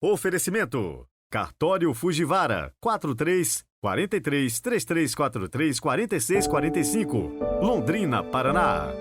Oferecimento: Cartório Fujiwara, 43-33-3343-4645, Londrina, Paraná.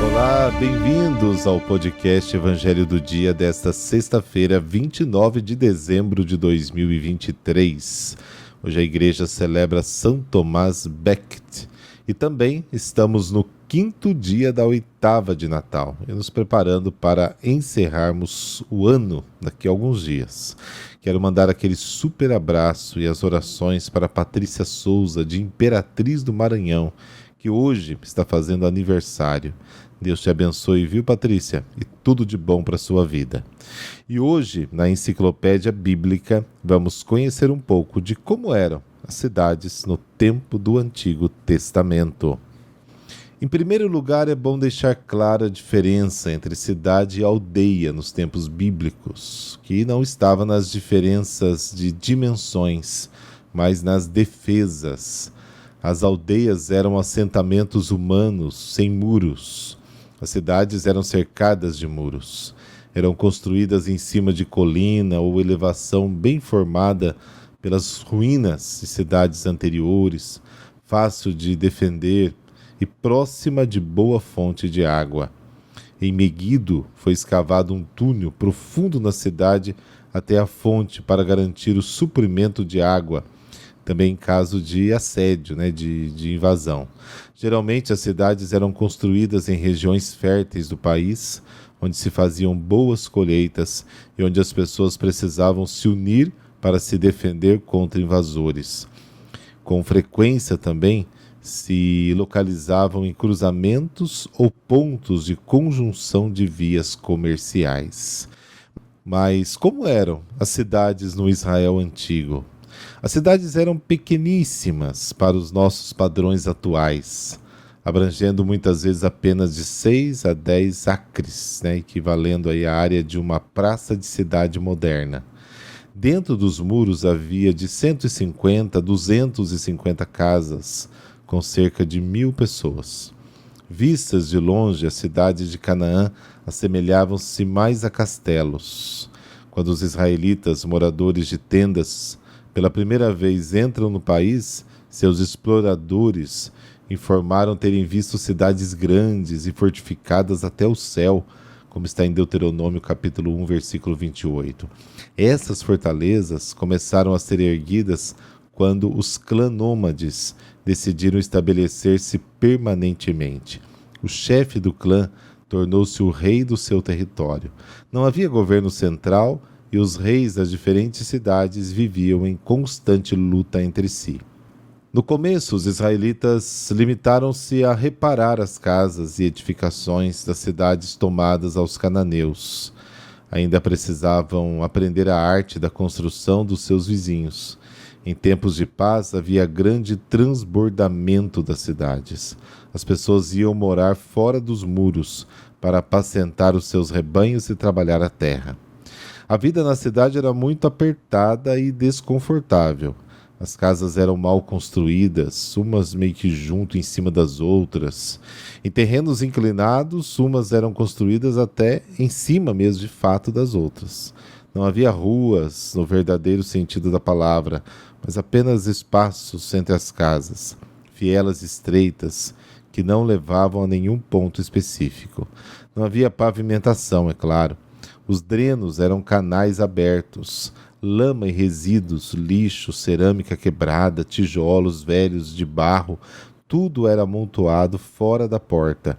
Olá, bem-vindos ao podcast Evangelho do Dia desta sexta-feira, 29 de dezembro de 2023. Hoje a igreja celebra São Tomás Becket e também estamos no quinto dia da oitava de Natal e nos preparando para encerrarmos o ano daqui a alguns dias. Quero mandar aquele super abraço e as orações para Patrícia Souza, de Imperatriz do Maranhão, que hoje está fazendo aniversário. Deus te abençoe, viu, Patrícia? E tudo de bom para a sua vida. E hoje, na Enciclopédia Bíblica, vamos conhecer um pouco de como eram as cidades no tempo do Antigo Testamento. Em primeiro lugar, é bom deixar clara a diferença entre cidade e aldeia nos tempos bíblicos, que não estava nas diferenças de dimensões, mas nas defesas. As aldeias eram assentamentos humanos sem muros. As cidades eram cercadas de muros. Eram construídas em cima de colina ou elevação bem formada pelas ruínas de cidades anteriores, fácil de defender e próxima de boa fonte de água. Em Meguido foi escavado um túnel profundo na cidade até a fonte para garantir o suprimento de água, também em caso de assédio, de invasão. Geralmente as cidades eram construídas em regiões férteis do país, onde se faziam boas colheitas e onde as pessoas precisavam se unir para se defender contra invasores. Com frequência também se localizavam em cruzamentos ou pontos de conjunção de vias comerciais. Mas como eram as cidades no Israel antigo? As cidades eram pequeníssimas para os nossos padrões atuais, abrangendo muitas vezes apenas de 6 a 10 acres, equivalendo aí à área de uma praça de cidade moderna. Dentro dos muros havia de 150 a 250 casas, com cerca de 1.000 pessoas. Vistas de longe, as cidades de Canaã assemelhavam-se mais a castelos. Quando os israelitas, moradores de tendas, pela primeira vez entram no país, seus exploradores informaram terem visto cidades grandes e fortificadas até o céu, como está em Deuteronômio capítulo 1, versículo 28. Essas fortalezas começaram a ser erguidas quando os clã-nômades decidiram estabelecer-se permanentemente. O chefe do clã tornou-se o rei do seu território. Não havia governo central e os reis das diferentes cidades viviam em constante luta entre si. No começo, os israelitas limitaram-se a reparar as casas e edificações das cidades tomadas aos cananeus. Ainda precisavam aprender a arte da construção dos seus vizinhos. Em tempos de paz, havia grande transbordamento das cidades. As pessoas iam morar fora dos muros para apacentar os seus rebanhos e trabalhar a terra. A vida na cidade era muito apertada e desconfortável. As casas eram mal construídas, umas meio que junto em cima das outras. Em terrenos inclinados, umas eram construídas até em cima mesmo de fato das outras. Não havia ruas no verdadeiro sentido da palavra, mas apenas espaços entre as casas, vielas estreitas, que não levavam a nenhum ponto específico. Não havia pavimentação, é claro. Os drenos eram canais abertos, lama e resíduos, lixo, cerâmica quebrada, tijolos velhos de barro, tudo era amontoado fora da porta.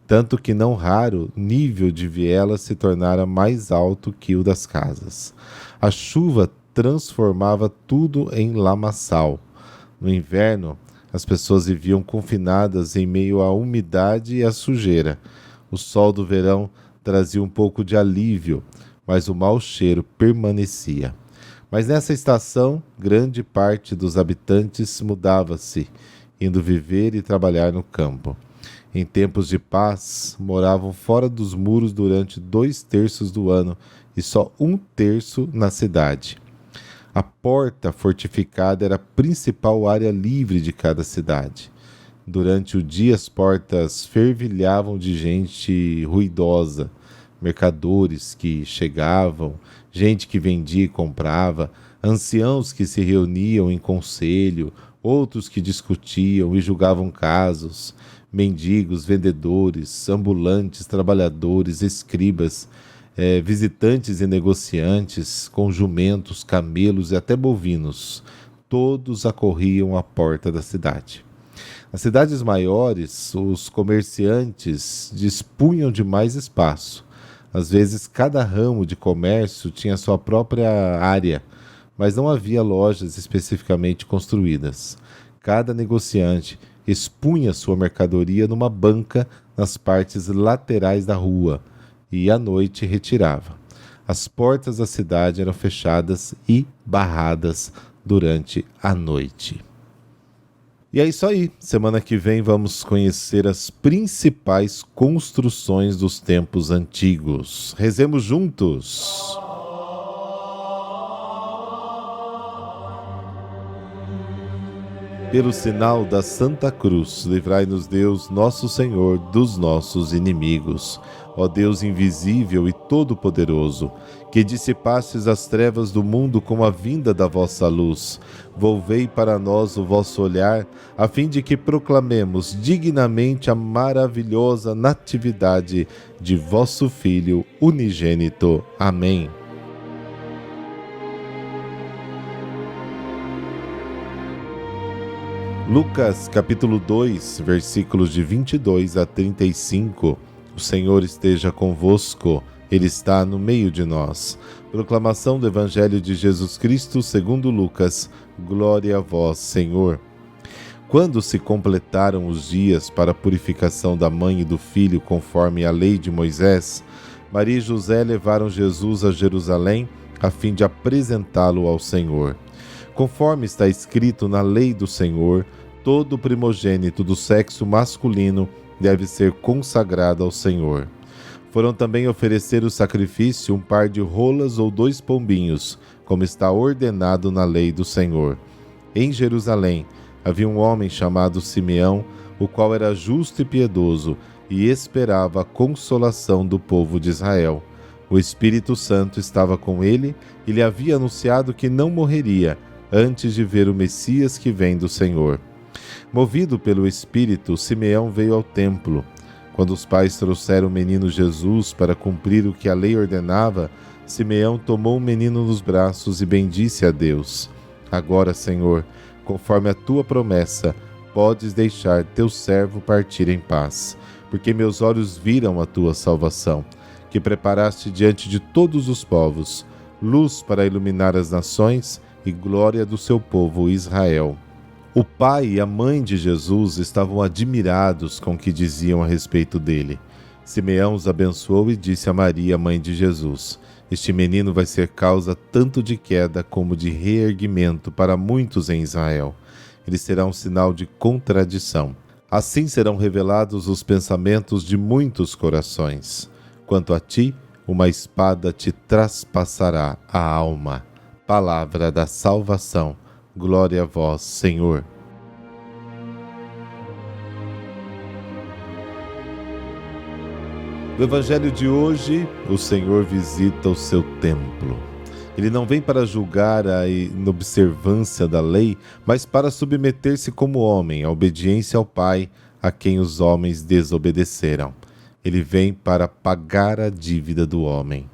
Tanto que não raro, nível de viela se tornara mais alto que o das casas. A chuva transformava tudo em lamaçal. No inverno, as pessoas viviam confinadas em meio à umidade e à sujeira. O sol do verão trazia um pouco de alívio, mas o mau cheiro permanecia. Mas nessa estação, grande parte dos habitantes mudava-se, indo viver e trabalhar no campo. Em tempos de paz, moravam fora dos muros durante 2/3 do ano e só 1/3 na cidade. A porta fortificada era a principal área livre de cada cidade. Durante o dia, as portas fervilhavam de gente ruidosa, mercadores que chegavam, gente que vendia e comprava, anciãos que se reuniam em conselho, outros que discutiam e julgavam casos, mendigos, vendedores, ambulantes, trabalhadores, escribas, visitantes e negociantes, com jumentos, camelos e até bovinos, todos acorriam à porta da cidade. Nas cidades maiores, os comerciantes dispunham de mais espaço. Às vezes, cada ramo de comércio tinha sua própria área, mas não havia lojas especificamente construídas. Cada negociante expunha sua mercadoria numa banca nas partes laterais da rua e à noite retirava. As portas da cidade eram fechadas e barradas durante a noite. E é isso aí. Semana que vem vamos conhecer as principais construções dos tempos antigos. Rezemos juntos! Pelo sinal da Santa Cruz, livrai-nos Deus, nosso Senhor, dos nossos inimigos. Ó Deus invisível e todo-poderoso, que dissipastes as trevas do mundo com a vinda da vossa luz, volvei para nós o vosso olhar, a fim de que proclamemos dignamente a maravilhosa natividade de vosso Filho unigênito. Amém. Lucas capítulo 2, versículos de 22 a 35. O Senhor esteja convosco, Ele está no meio de nós. Proclamação do Evangelho de Jesus Cristo segundo Lucas. Glória a vós, Senhor. Quando se completaram os dias para a purificação da mãe e do filho conforme a lei de Moisés, Maria e José levaram Jesus a Jerusalém a fim de apresentá-lo ao Senhor. Conforme está escrito na lei do Senhor, todo primogênito do sexo masculino deve ser consagrado ao Senhor. Foram também oferecer o sacrifício um par de rolas ou 2 pombinhos, como está ordenado na lei do Senhor. Em Jerusalém havia um homem chamado Simeão, o qual era justo e piedoso, e esperava a consolação do povo de Israel. O Espírito Santo estava com ele e lhe havia anunciado que não morreria antes de ver o Messias que vem do Senhor. Movido pelo Espírito, Simeão veio ao templo. Quando os pais trouxeram o menino Jesus para cumprir o que a lei ordenava, Simeão tomou o menino nos braços e bendisse a Deus. Agora, Senhor, conforme a tua promessa, podes deixar teu servo partir em paz, porque meus olhos viram a tua salvação, que preparaste diante de todos os povos, luz para iluminar as nações e glória do seu povo Israel. O pai e a mãe de Jesus estavam admirados com o que diziam a respeito dele. Simeão os abençoou e disse a Maria, mãe de Jesus: Este menino vai ser causa tanto de queda como de reerguimento para muitos em Israel. Ele será um sinal de contradição. Assim serão revelados os pensamentos de muitos corações. Quanto a ti, uma espada te traspassará a alma. Palavra da salvação. Glória a vós, Senhor. No Evangelho de hoje, o Senhor visita o seu templo. Ele não vem para julgar a inobservância da lei, mas para submeter-se como homem à obediência ao Pai, a quem os homens desobedeceram. Ele vem para pagar a dívida do homem.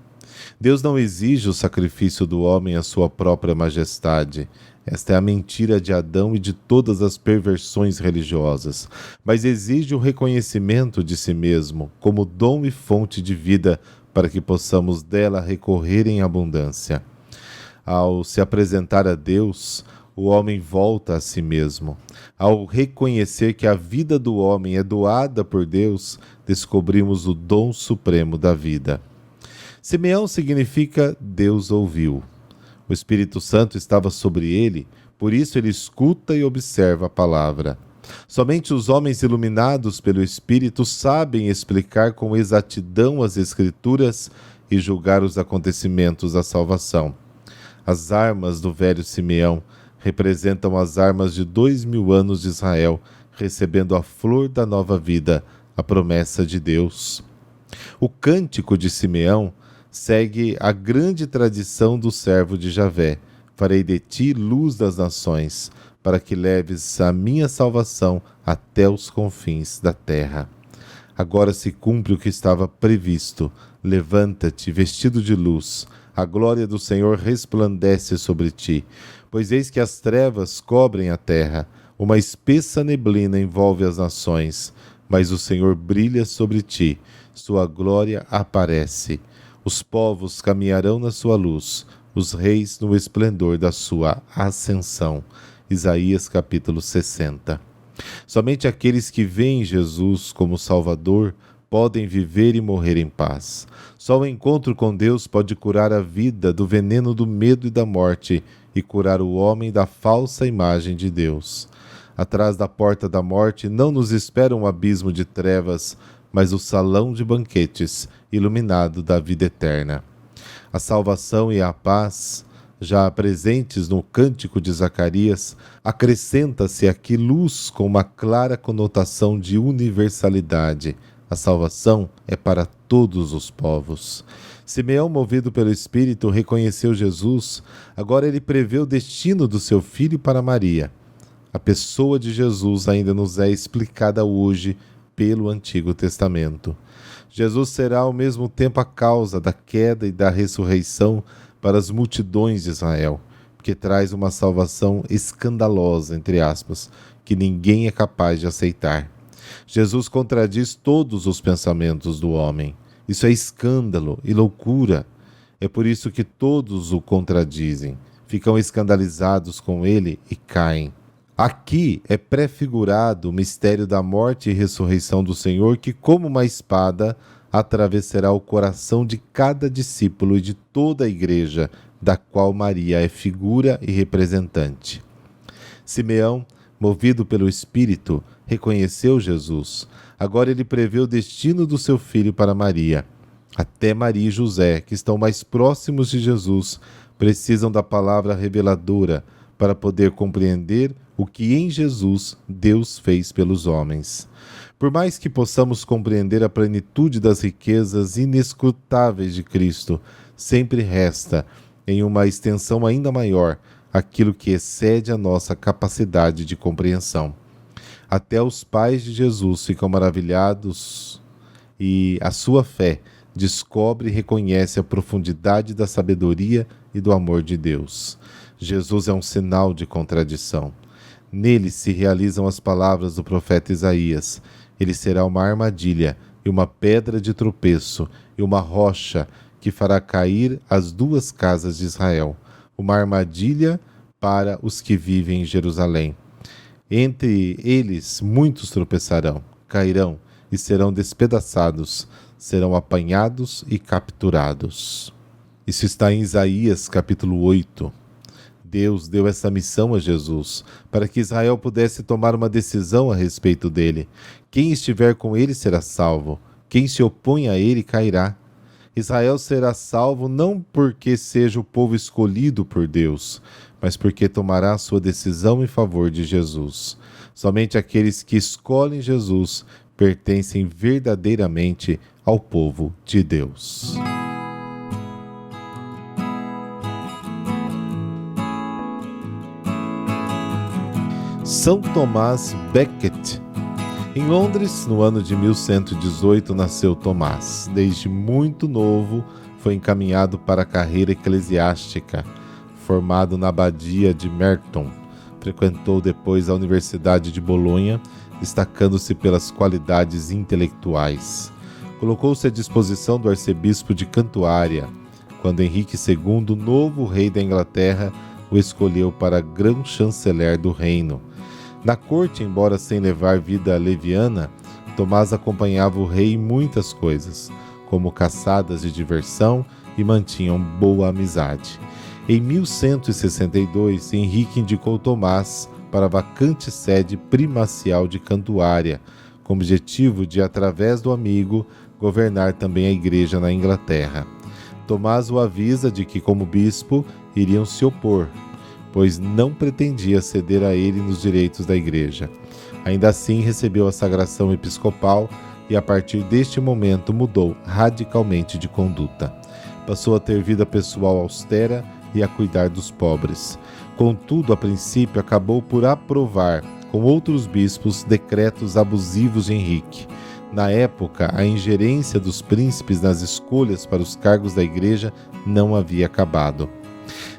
Deus não exige o sacrifício do homem à sua própria majestade. Esta é a mentira de Adão e de todas as perversões religiosas, mas exige o reconhecimento de si mesmo como dom e fonte de vida para que possamos dela recorrer em abundância. Ao se apresentar a Deus, o homem volta a si mesmo. Ao reconhecer que a vida do homem é doada por Deus, descobrimos o dom supremo da vida. Simeão significa Deus ouviu. O Espírito Santo estava sobre ele, por isso ele escuta e observa a palavra. Somente os homens iluminados pelo Espírito sabem explicar com exatidão as Escrituras e julgar os acontecimentos da salvação. As armas do velho Simeão representam as armas de 2000 anos de Israel, recebendo a flor da nova vida, a promessa de Deus. O cântico de Simeão segue a grande tradição do servo de Javé. Farei de ti luz das nações, para que leves a minha salvação até os confins da terra. Agora se cumpre o que estava previsto. Levanta-te, vestido de luz. A glória do Senhor resplandece sobre ti. Pois eis que as trevas cobrem a terra. Uma espessa neblina envolve as nações. Mas o Senhor brilha sobre ti. Sua glória aparece. Os povos caminharão na sua luz. Os reis no esplendor da sua ascensão. Isaías capítulo 60. Somente aqueles que veem Jesus como Salvador podem viver e morrer em paz. Só o encontro com Deus pode curar a vida do veneno do medo e da morte e curar o homem da falsa imagem de Deus. Atrás da porta da morte não nos espera um abismo de trevas, mas o salão de banquetes iluminado da vida eterna. A salvação e a paz, já presentes no cântico de Zacarias, acrescenta-se aqui luz com uma clara conotação de universalidade. A salvação é para todos os povos. Simeão, movido pelo Espírito, reconheceu Jesus. Agora ele prevê o destino do seu filho para Maria. A pessoa de Jesus ainda nos é explicada hoje pelo Antigo Testamento. Jesus será ao mesmo tempo a causa da queda e da ressurreição para as multidões de Israel, porque traz uma salvação escandalosa, entre aspas, que ninguém é capaz de aceitar. Jesus contradiz todos os pensamentos do homem. Isso é escândalo e loucura. É por isso que todos o contradizem, ficam escandalizados com ele e caem. Aqui é prefigurado o mistério da morte e ressurreição do Senhor, que, como uma espada, atravessará o coração de cada discípulo e de toda a igreja, da qual Maria é figura e representante. Simeão, movido pelo Espírito, reconheceu Jesus. Agora ele prevê o destino do seu filho para Maria. Até Maria e José, que estão mais próximos de Jesus, precisam da palavra reveladora para poder compreender o que em Jesus Deus fez pelos homens. Por mais que possamos compreender a plenitude das riquezas inescrutáveis de Cristo, sempre resta, em uma extensão ainda maior, aquilo que excede a nossa capacidade de compreensão. Até os pais de Jesus ficam maravilhados e a sua fé descobre e reconhece a profundidade da sabedoria e do amor de Deus. Jesus é um sinal de contradição. Nele se realizam as palavras do profeta Isaías. Ele será uma armadilha e uma pedra de tropeço e uma rocha que fará cair as duas casas de Israel. Uma armadilha para os que vivem em Jerusalém. Entre eles muitos tropeçarão, cairão e serão despedaçados, serão apanhados e capturados. Isso está em Isaías capítulo 8. Deus deu essa missão a Jesus, para que Israel pudesse tomar uma decisão a respeito dele. Quem estiver com ele será salvo, quem se opõe a ele cairá. Israel será salvo não porque seja o povo escolhido por Deus, mas porque tomará sua decisão em favor de Jesus. Somente aqueles que escolhem Jesus pertencem verdadeiramente ao povo de Deus. São Tomás Becket. Em Londres, no ano de 1118, nasceu Tomás. Desde muito novo, foi encaminhado para a carreira eclesiástica. Formado na abadia de Merton, frequentou depois a Universidade de Bolonha, destacando-se pelas qualidades intelectuais. Colocou-se à disposição do arcebispo de Cantuária, quando Henrique II, novo rei da Inglaterra, o escolheu para grão-chanceler do reino. Na corte, embora sem levar vida leviana, Tomás acompanhava o rei em muitas coisas, como caçadas de diversão, e mantinham boa amizade. Em 1162, Henrique indicou Tomás para a vacante sede primacial de Cantuária, com o objetivo de, através do amigo, governar também a igreja na Inglaterra. Tomás o avisa de que, como bispo, iriam se opor, pois não pretendia ceder a ele nos direitos da igreja. Ainda assim, recebeu a sagração episcopal e, a partir deste momento, mudou radicalmente de conduta. Passou a ter vida pessoal austera e a cuidar dos pobres. Contudo, a princípio, acabou por aprovar, com outros bispos, decretos abusivos de Henrique. Na época, a ingerência dos príncipes nas escolhas para os cargos da Igreja não havia acabado.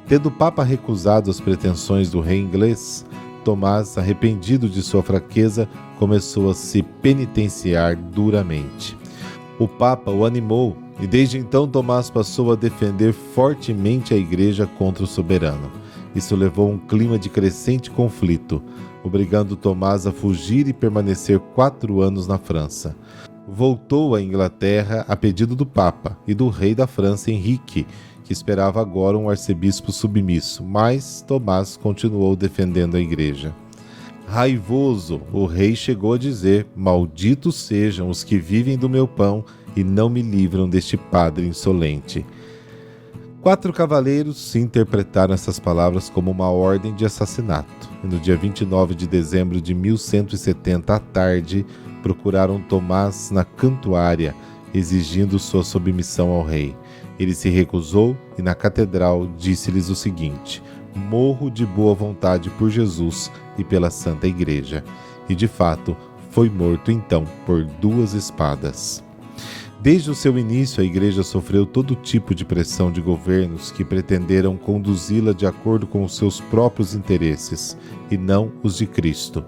Tendo o Papa recusado as pretensões do rei inglês, Tomás, arrependido de sua fraqueza, começou a se penitenciar duramente. O Papa o animou e desde então Tomás passou a defender fortemente a Igreja contra o soberano. Isso levou a um clima de crescente conflito, obrigando Tomás a fugir e permanecer 4 anos na França. Voltou à Inglaterra a pedido do Papa e do rei da França, Henrique, que esperava agora um arcebispo submisso, mas Tomás continuou defendendo a Igreja. Raivoso, o rei chegou a dizer: "Malditos sejam os que vivem do meu pão e não me livram deste padre insolente." 4 cavaleiros interpretaram essas palavras como uma ordem de assassinato, e no dia 29 de dezembro de 1170, à tarde, procuraram Tomás na Cantuária, exigindo sua submissão ao rei. Ele se recusou e na catedral disse-lhes o seguinte: "Morro de boa vontade por Jesus e pela Santa Igreja." E de fato, foi morto então por 2 espadas. Desde o seu início, a Igreja sofreu todo tipo de pressão de governos que pretenderam conduzi-la de acordo com os seus próprios interesses, e não os de Cristo.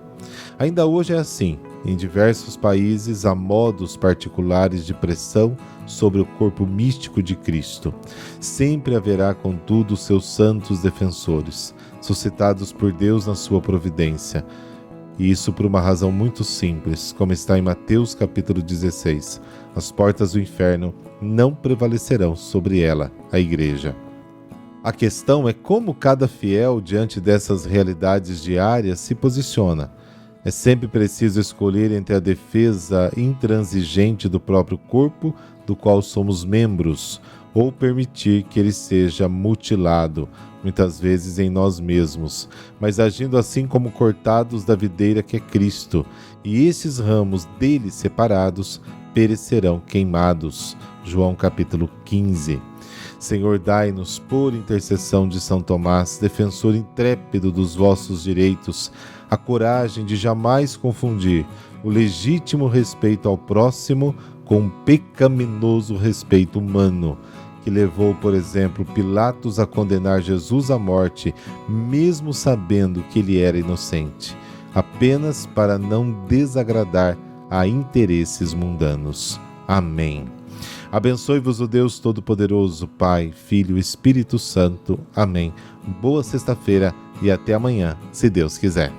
Ainda hoje é assim. Em diversos países há modos particulares de pressão sobre o corpo místico de Cristo. Sempre haverá, contudo, seus santos defensores, suscitados por Deus na sua providência. E isso por uma razão muito simples, como está em Mateus capítulo 16. As portas do inferno não prevalecerão sobre ela, a Igreja. A questão é como cada fiel, diante dessas realidades diárias, se posiciona. É sempre preciso escolher entre a defesa intransigente do próprio corpo, do qual somos membros, ou permitir que ele seja mutilado, muitas vezes em nós mesmos, mas agindo assim como cortados da videira que é Cristo, e esses ramos dele separados perecerão queimados. João capítulo 15. Senhor, dai-nos, por intercessão de São Tomás, defensor intrépido dos vossos direitos, a coragem de jamais confundir o legítimo respeito ao próximo com o pecaminoso respeito humano, que levou, por exemplo, Pilatos a condenar Jesus à morte, mesmo sabendo que ele era inocente, apenas para não desagradar a interesses mundanos. Amém. Abençoe-vos o Deus Todo-Poderoso, Pai, Filho e Espírito Santo. Amém. Boa sexta-feira e até amanhã, se Deus quiser.